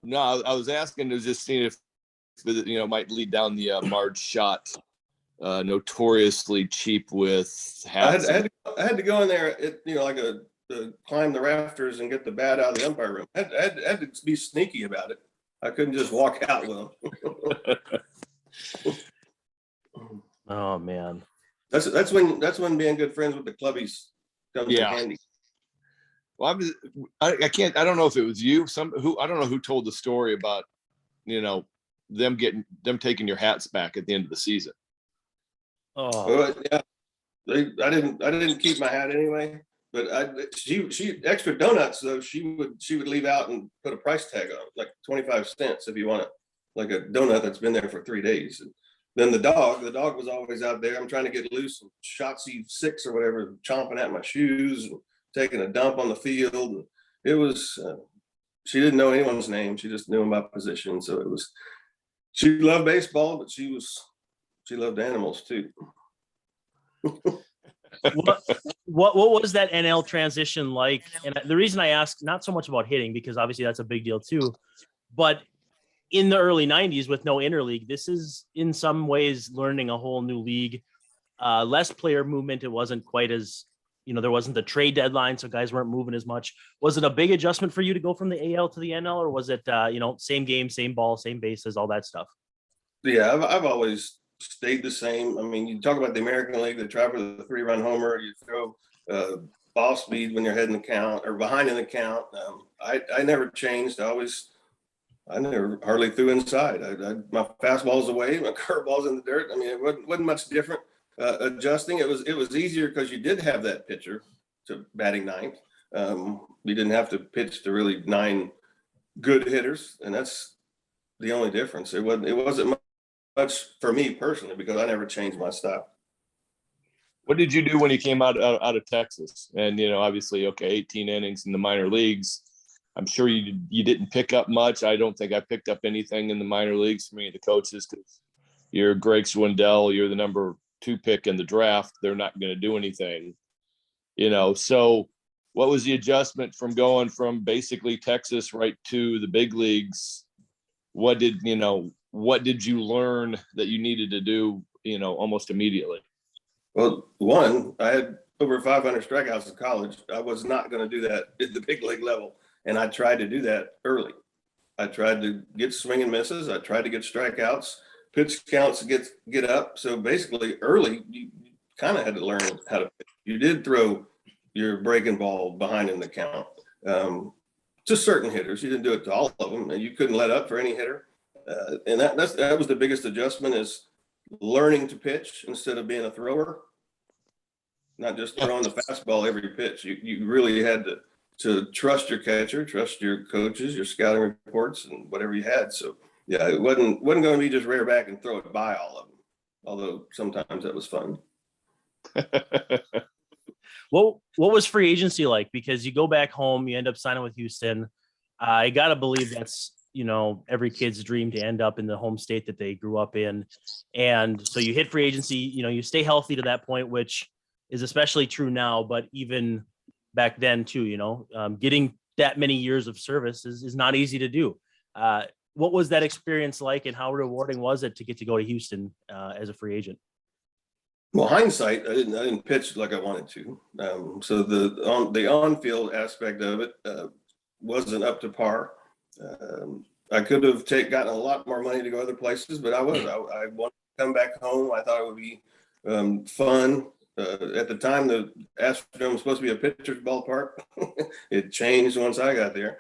no, I was asking to just see if might lead down the Marge shot, notoriously cheap with hats. I had to go in there, climb the rafters and get the bat out of the umpire room. I had to be sneaky about it. I couldn't just walk out with them. Oh man, that's when being good friends with the clubbies comes in handy. Well, I don't know if it was you, I don't know who told the story about, them taking your hats back at the end of the season. Oh, well, yeah. I didn't keep my hat anyway, but she extra donuts though. She would leave out and put a price tag on it, like 25 cents if you want it, like a donut that's been there for 3 days. And then the dog was always out there. I'm trying to get loose, and Shotzi 6 or whatever, chomping at my shoes and taking a dump on the field. It was she didn't know anyone's name. She just knew them by position. So it was. She loved baseball, but she loved animals too. What was that NL transition like? And the reason I ask, not so much about hitting, because obviously that's a big deal too, but in the early 90s with no interleague, this is in some ways learning a whole new league, less player movement. It wasn't quite as, there wasn't the trade deadline, so guys weren't moving as much. Was it a big adjustment for you to go from the AL to the NL, or was it, same game, same ball, same bases, all that stuff? Yeah, I've always stayed the same. I mean, you talk about the American League, they try for the 3-run homer, you throw ball speed when you're heading the count or behind in the count. I never changed. I never hardly threw inside. My fastball's away, my curveball's in the dirt. I mean, it wasn't much different. Adjusting, it was easier because you did have that pitcher to batting ninth. You didn't have to pitch to really 9 good hitters, and that's the only difference. It wasn't much for me personally because I never changed my style. What did you do when you came out of Texas? And obviously, 18 innings in the minor leagues. I'm sure you didn't pick up much. I don't think I picked up anything in the minor leagues from any of the coaches, because you're Greg Swindell, you're the number 2 pick in the draft. They're not going to do anything, So what was the adjustment from going from basically Texas right to the big leagues? What did you learn that you needed to do, almost immediately? Well, one, I had over 500 strikeouts in college. I was not going to do that at the big league level. And I tried to do that early. I tried to get swing and misses. I tried to get strikeouts, pitch counts get up. So basically early, you kind of had to learn how to pitch. You did throw your breaking ball behind in the count. To certain hitters, you didn't do it to all of them, and you couldn't let up for any hitter. And that was the biggest adjustment, is learning to pitch instead of being a thrower, not just throwing the fastball every pitch. You really had to trust your catcher, trust your coaches, your scouting reports, and whatever you had. So yeah, it wasn't going to be just rear back and throw it by all of them. Although sometimes that was fun. What was free agency like? Because you go back home, you end up signing with Houston. I got to believe that's, every kid's dream to end up in the home state that they grew up in. And so you hit free agency, you stay healthy to that point, which is especially true now, but even back then too, getting that many years of service is not easy to do. What was that experience like, and how rewarding was it to get to go to Houston as a free agent? Well, hindsight, I didn't pitch like I wanted to. So the on-field aspect of it wasn't up to par. I could have gotten a lot more money to go other places, but I wanted to come back home. I thought it would be fun. At the time, the Astrodome was supposed to be a pitcher's ballpark. It changed once I got there.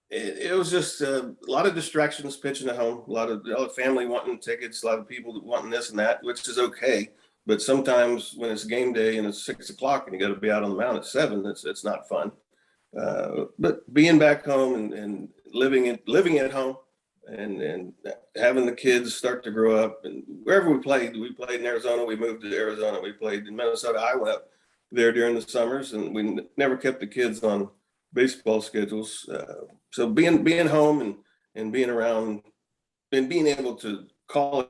It was just a lot of distractions pitching at home, a lot of family wanting tickets, a lot of people wanting this and that, which is okay. But sometimes when it's game day and it's 6 o'clock and you got to be out on the mound at 7, it's not fun. But being back home and living at home and having the kids start to grow up, and wherever we played in Arizona, we moved to Arizona, we played in Minnesota. I went up there during the summers, and we never kept the kids on baseball schedules. So being home and being around and being able to call it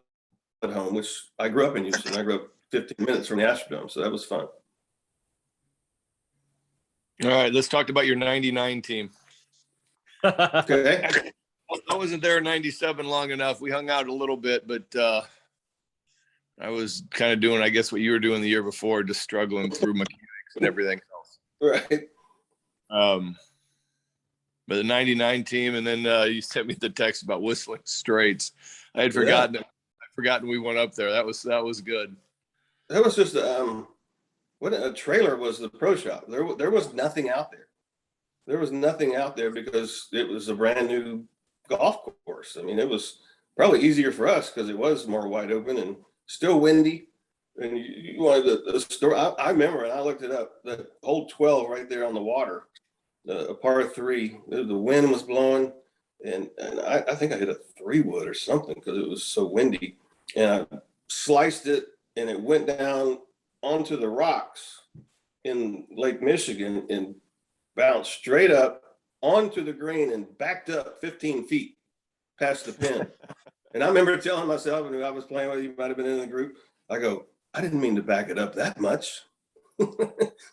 at home, which I grew up in Houston. I grew up 15 minutes from the Astrodome, so that was fun. All right, let's talk about your 99 team. Okay. I wasn't there in 97 long enough. We hung out a little bit, but I was kind of doing, I guess, what you were doing the year before, just struggling through mechanics and everything else. Right. But the 99 team, and then you sent me the text about Whistling Straits. I had forgotten it. I'd forgotten we went up there. That was good. That was just what a trailer was the pro shop. There was nothing out there. There was nothing out there because it was a brand new golf course. I mean, it was probably easier for us because it was more wide open and still windy. And you wanted the story. I remember, and I looked it up, the hole 12 right there on the water, a par 3. The wind was blowing, and I think I hit a 3-wood or something because it was so windy. And I sliced it, and it went down onto the rocks in Lake Michigan and bounced straight up onto the green and backed up 15 feet past the pin. And I remember telling myself, and I was playing with you, might have been in the group, I go, I didn't mean to back it up that much.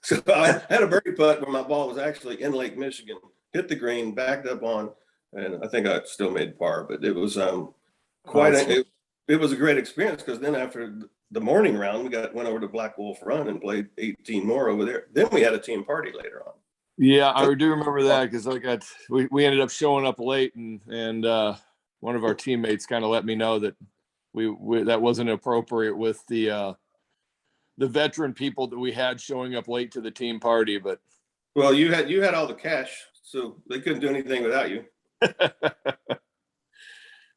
So I had a birdie putt where my ball was actually in Lake Michigan, hit the green, backed up on, and I think I still made par. But it was it was a great experience, because then after the morning round, we went over to Black Wolf Run and played 18 more over there. Then we had a team party later on. Yeah, I do remember that, because we ended up showing up late, and one of our teammates kind of let me know that we that wasn't appropriate with the veteran people that we had showing up late to the team party. But well, you had all the cash, so they couldn't do anything without you.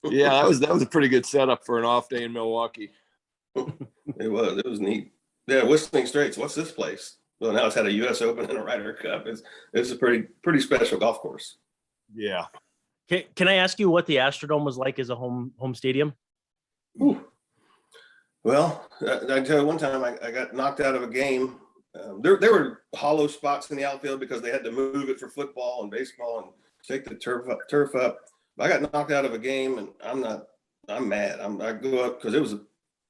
Yeah, that was a pretty good setup for an off day in Milwaukee. It was neat. Yeah, Whistling Straits. What's this place? Well, now it's had a U.S. Open and a Ryder Cup. It's a pretty special golf course. Yeah. Can I ask you what the Astrodome was like as a home stadium? Ooh. Well, I tell you, one time I got knocked out of a game. There were hollow spots in the outfield because they had to move it for football and baseball and take the turf up. I got knocked out of a game, and I'm mad. I go up because it was a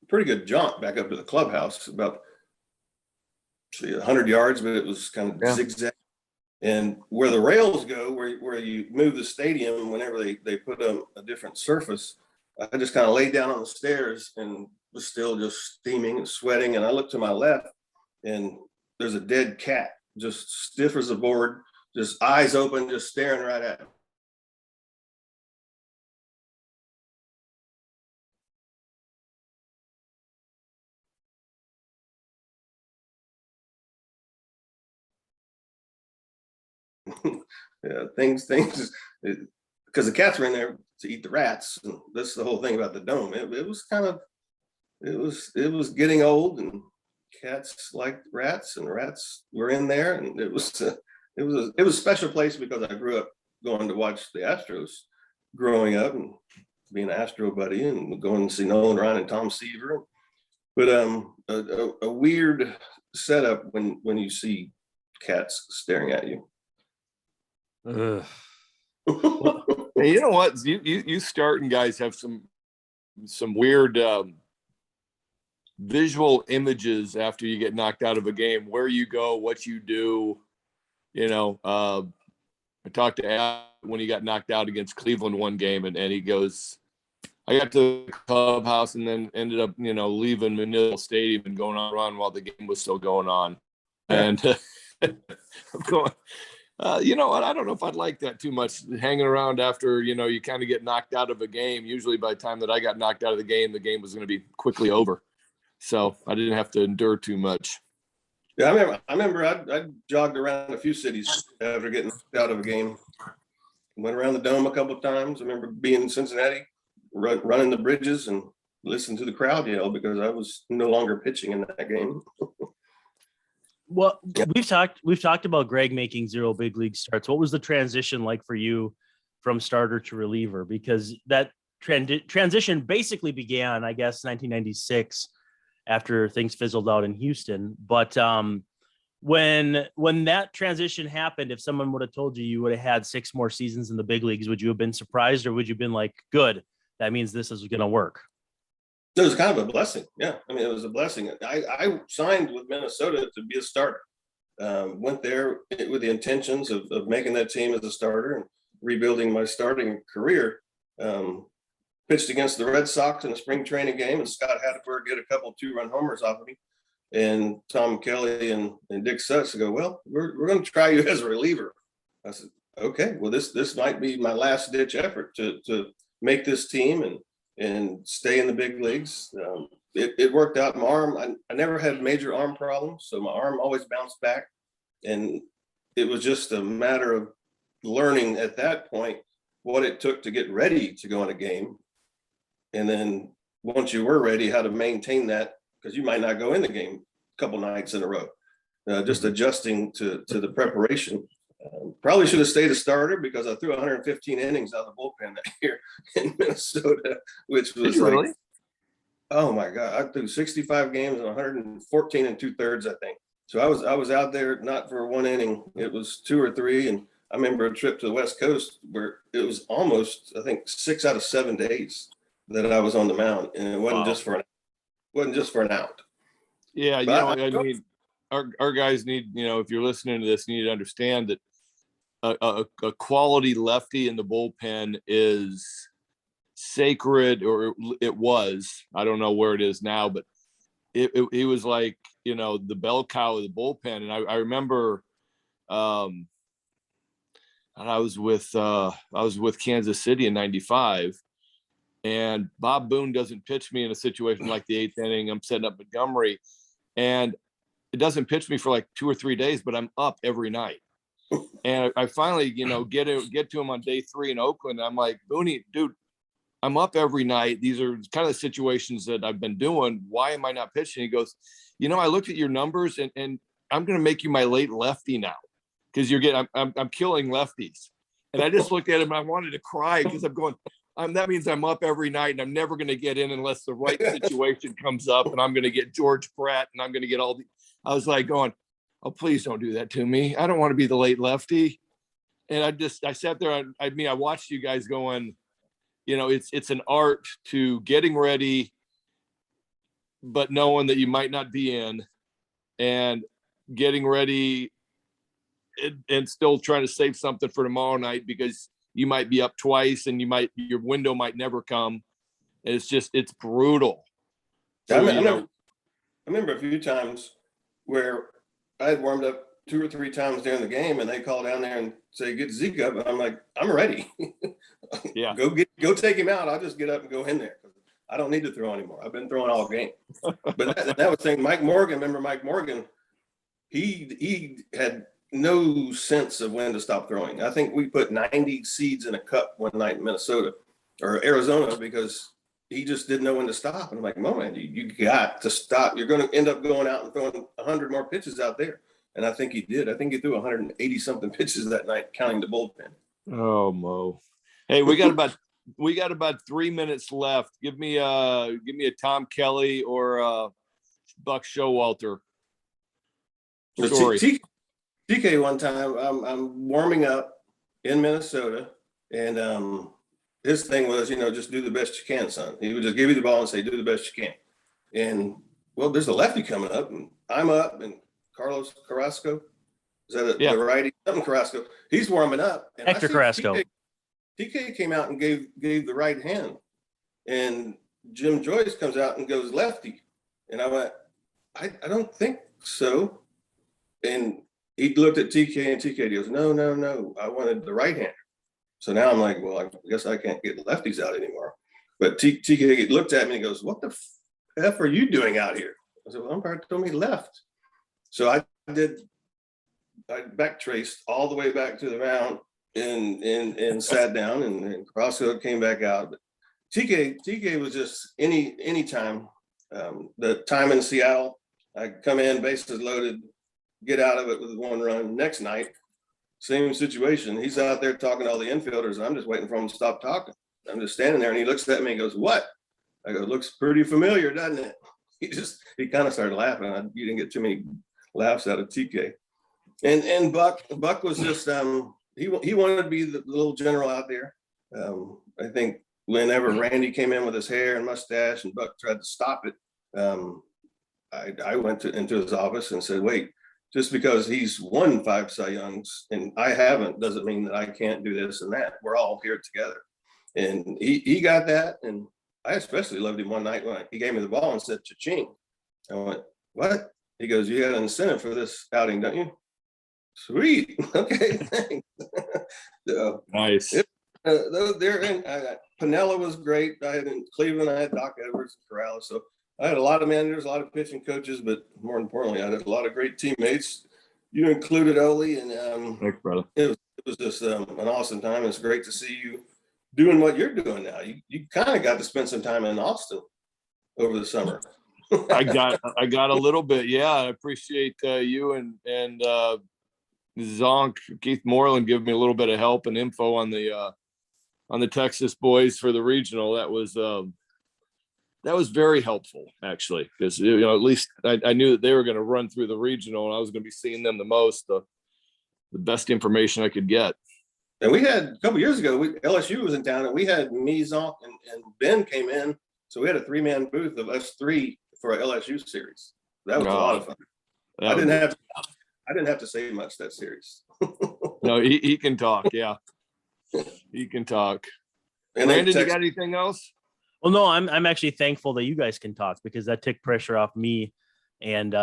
pretty good jaunt back up to the clubhouse, about 100 yards, but it was kind of zigzag. And where the rails go, where you move the stadium, whenever they put a different surface, I just kind of laid down on the stairs and was still just steaming and sweating. And I looked to my left, and there's a dead cat, just stiff as a board, just eyes open, just staring right at me. Yeah, things, because the cats were in there to eat the rats. And that's the whole thing about the dome. It was kind of, it was getting old, and cats liked rats, and rats were in there, and it was a special place because I grew up going to watch the Astros growing up and being an Astro buddy and going to see Nolan Ryan and Tom Seaver. But a weird setup when you see cats staring at you. Well, you know what? You starting guys have some weird visual images after you get knocked out of a game, where you go, what you do. You know, I talked to Al when he got knocked out against Cleveland one game, and he goes, I got to the clubhouse and then ended up, leaving Manila Stadium and going on a run while the game was still going on. And I'm going, you know what? I don't know if I'd like that too much, hanging around after, you kind of get knocked out of a game. Usually by the time that I got knocked out of the game was going to be quickly over. So I didn't have to endure too much. Yeah, I remember I jogged around a few cities after getting knocked out of a game. Went around the dome a couple of times. I remember being in Cincinnati, running the bridges and listening to the crowd yell because I was no longer pitching in that game. Well, we've talked about Gregg making 0 big league starts. What was the transition like for you from starter to reliever? Because that transition basically began, I guess, 1996 after things fizzled out in Houston. But when that transition happened, if someone would have told you would have had 6 more seasons in the big leagues, would you have been surprised, or would you have been like, good, that means this is going to work? It was kind of a blessing. Yeah. I mean, it was a blessing. I signed with Minnesota to be a starter. Went there with the intentions of making that team as a starter and rebuilding my starting career. Pitched against the Red Sox in a spring training game, and Scott Hatteberg did a couple 2-run homers off of me. And Tom Kelly and Dick Sutts go, well, we're going to try you as a reliever. I said, okay, well, this might be my last ditch effort to make this team and stay in the big leagues. It worked out. My arm, I never had major arm problems, so my arm always bounced back. And it was just a matter of learning at that point what it took to get ready to go in a game. And then once you were ready, how to maintain that, because you might not go in the game a couple nights in a row. Just adjusting to the preparation. Probably should have stayed a starter because I threw 115 innings out of the bullpen that year in Minnesota, which was like, really? Oh my God, I threw 65 games and 114 2/3, I think. So I was out there not for 1 inning. It was 2 or 3. And I remember a trip to the West Coast where it was almost, I think, 6 out of 7 days that I was on the mound, and it wasn't just for an out. Yeah, I mean, our guys need, if you're listening to this, you need to understand that a quality lefty in the bullpen is sacred, or it was. I don't know where it is now, but it was like, the bell cow of the bullpen. And I remember and I was with Kansas City in '95. And Bob Boone doesn't pitch me in a situation like the 8th inning. I'm setting up Montgomery, and it doesn't pitch me for like 2 or 3 days, but I'm up every night. And I finally, get to him on day 3 in Oakland. I'm like, Booney, dude, I'm up every night. These are kind of the situations that I've been doing. Why am I not pitching? He goes, I looked at your numbers, and I'm going to make you my late lefty now, because I'm killing lefties. And I just looked at him and I wanted to cry, because I'm going, that means I'm up every night, and I'm never going to get in unless the right situation comes up, and I'm going to get George Pratt, and I'm going to get I was like going, oh, please don't do that to me. I don't want to be the late lefty. And I sat there. I watched you guys going, it's an art to getting ready, but knowing that you might not be in, and getting ready and still trying to save something for tomorrow night, because you might be up twice and your window might never come. And it's brutal. So, I remember a few times where I had warmed up 2 or 3 times during the game, and they call down there and say, "Get Zeke up." And I'm like, "I'm ready." Yeah. Go take him out. I'll just get up and go in there. I don't need to throw anymore. I've been throwing all game. But that was saying Mike Morgan. Remember Mike Morgan? He had no sense of when to stop throwing. I think we put 90 seeds in a cup one night in Minnesota or Arizona because he just didn't know when to stop. And I'm like, "No, man, you got to stop. You're going to end up going out and throwing 100 more pitches out there." And I think he did. I think he threw 180 something pitches that night, counting the bullpen. Oh, Mo. Hey, we got about 3 minutes left. Give me a Tom Kelly or a Buck Showalter story. TK one time, I'm warming up in Minnesota, and his thing was, just do the best you can, son. He would just give you the ball and say, "Do the best you can." And well, there's a lefty coming up, and I'm up, and Carlos Carrasco, is that the righty? Something Carrasco. He's warming up. And Hector Carrasco. TK came out and gave the right hand, and Jim Joyce comes out and goes lefty, and I went, I don't think so. And he looked at TK, and TK goes, no, I wanted the right hand. So now I'm like, well, I guess I can't get lefties out anymore. But TK looked at me and goes, "What the F are you doing out here?" I said, "Well, umpire told me left." So I backtraced all the way back to the mound and sat down, and Carrasco came back out. But TK was just anytime. The time in Seattle, I come in, bases loaded, get out of it with 1 run. Next night, same situation. He's out there talking to all the infielders, and I'm just waiting for him to stop talking. I'm just standing there, and he looks at me and goes, "What?" I go, "Looks pretty familiar, doesn't it?" He kind of started laughing. You didn't get too many laughs out of TK. And Buck was just he wanted to be the little general out there. I think whenever Randy came in with his hair and mustache and Buck tried to stop it, I went into his office and said, "Wait, just because he's won 5 Cy Youngs and I haven't doesn't mean that I can't do this and that. We're all here together." And he got that. And I especially loved him one night when he gave me the ball and said, "Cha-ching." I went, "What?" He goes, "You got an incentive for this outing, don't you?" Sweet. Okay, thanks. So, Nice. Pinella was great. I had in Cleveland, I had Doc Edwards and Corrales. So I had a lot of managers, a lot of pitching coaches, but more importantly, I had a lot of great teammates. You included Ole, and Thanks, brother. it was just an awesome time. It's great to see you doing what you're doing now. You kind of got to spend some time in Austin over the summer. I got a little bit. Yeah, I appreciate you and Zonk, Keith Moreland giving me a little bit of help and info on the Texas boys for the regional. That was very helpful, actually, because at least I knew that they were going to run through the regional, and I was going to be seeing them the most. The best information I could get. And we had a couple years ago, LSU was in town, and we had me, Zonk, and Ben came in, so we had a 3-man booth of us 3 for a LSU series. That was a lot of fun. I didn't have to say much that series. No, he can talk. Yeah, he can talk. And Brandon, you got anything else? Well, no, I'm actually thankful that you guys can talk, because that took pressure off me. And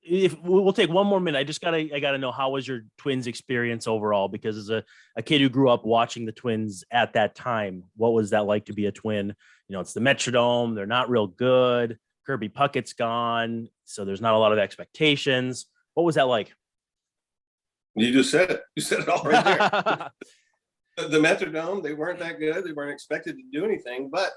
if we'll take 1 more minute, I gotta know, how was your Twins experience overall? Because as a kid who grew up watching the Twins at that time, what was that like to be a Twin? It's the Metrodome. They're not real good. Kirby Puckett's gone, so there's not a lot of expectations. What was that like? You just said it. You said it all right there. The Metrodome, they weren't that good. They weren't expected to do anything, but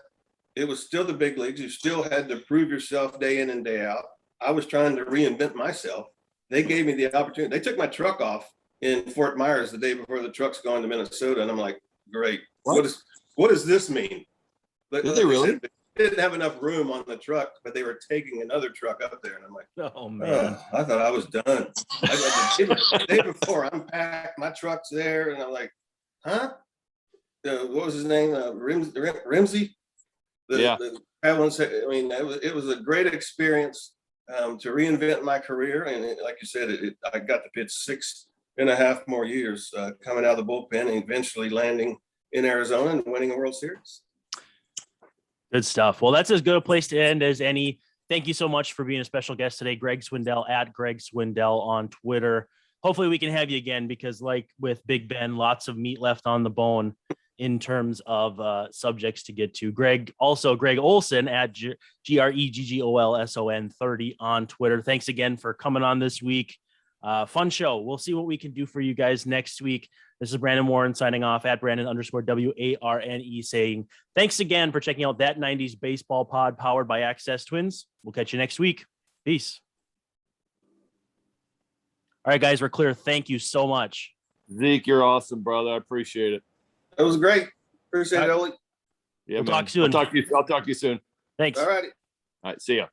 it was still the big leagues. You still had to prove yourself day in and day out. I was trying to reinvent myself. They gave me the opportunity. They took my truck off in Fort Myers the day before the truck's going to Minnesota, and I'm like, great. What does this mean? Did they really? They didn't have enough room on the truck, but they were taking another truck up there, and I'm like, oh man, I thought I was done. The day before, I'm packed, my truck's there, and I'm like, huh? What was his name? Rimsey. Yeah. I mean, it was a great experience to reinvent my career, and like you said, I got to pitch 6.5 more years coming out of the bullpen, and eventually landing in Arizona and winning a World Series. Good stuff. Well, that's as good a place to end as any. Thank you so much for being a special guest today, Greg Swindell at Greg Swindell on Twitter. Hopefully we can have you again because like with Big Ben, lots of meat left on the bone in terms of subjects to get to. Greg Olson at GREGGOLSON 30 on Twitter. Thanks again for coming on this week. Fun show. We'll see what we can do for you guys next week. This is Brandon Warren signing off at Brandon_WARNE saying thanks again for checking out that 90s baseball pod powered by Access Twins. We'll catch you next week. Peace. All right, guys, we're clear. Thank you so much. Zeke, you're awesome, brother. I appreciate it. It was great. Appreciate it, Oli. Yeah, We'll man. talk soon. I'll talk to you soon. Thanks. All righty. All right. See ya.